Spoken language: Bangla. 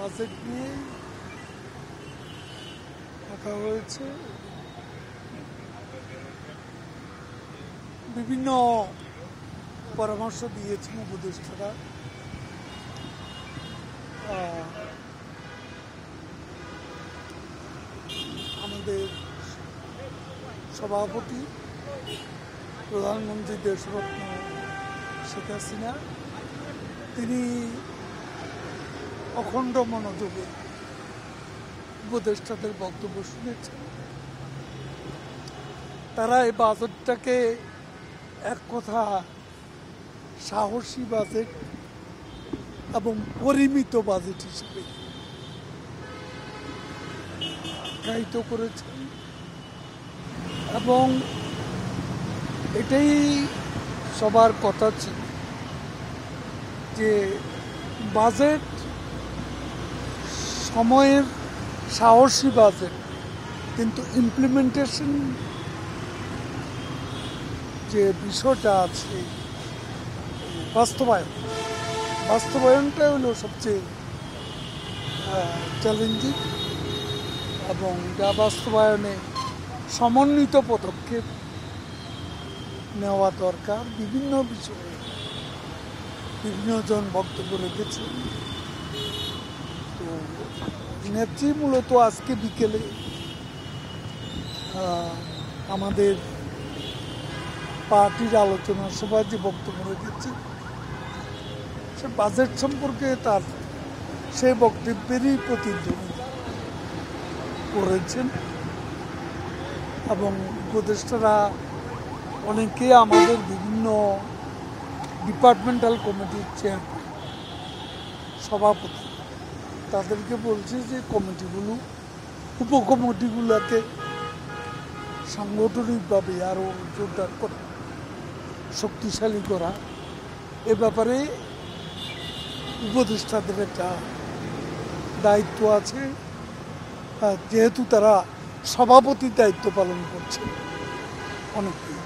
বাজেট নিয়ে কথা হয়েছে। বিভিন্ন পরামর্শ দিয়েছেন উপদেষ্টারা। আমাদের সভাপতি প্রধানমন্ত্রী দেশরত্ন শেখ হাসিনা তিনি অখণ্ড মনোযোগে উপদেষ্টাদের বক্তব্য শুনেছেন। তারা এই বাজেটটাকে এক কথা সাহসী বাজেট এবং পরিমিত বাজেট হিসেবে আখ্যায়িত করেছেন এবং এটাই সবার কথা ছিল যে বাজেট সময়ের সাহসী বাজেট, কিন্তু ইমপ্লিমেন্টেশন যে বিষয়টা আছে বাস্তবায়নটা হলো সবচেয়ে চ্যালেঞ্জিং এবং যা বাস্তবায়নে সমন্বিত পদক্ষেপ নেওয়া দরকার। বিভিন্ন বিষয়ে বিভিন্নজন বক্তব্য রেখেছেন। তো নেত্রী মূলত আজকে বিকেলে আমাদের পার্টির আলোচনা সভায় যে বক্তব্য রেখেছে সে বাজেট সম্পর্কে তার সেই বক্তব্যেরই প্রতিধ্বনিতা করেছেন এবং উপদেষ্টারা অনেকে আমাদের বিভিন্ন ডিপার্টমেন্টাল কমিটির চেয়ারম্যান সভাপতি তাদেরকে বলছে যে কমিটিগুলো উপকমিটিগুলোকে সাংগঠনিকভাবে আরও জোরদার করা, শক্তিশালী করা, এ ব্যাপারে উপদেষ্টাদের একটা দায়িত্ব আছে। যেহেতু তারা সভাপতির দায়িত্ব পালন করছে অনেকেই।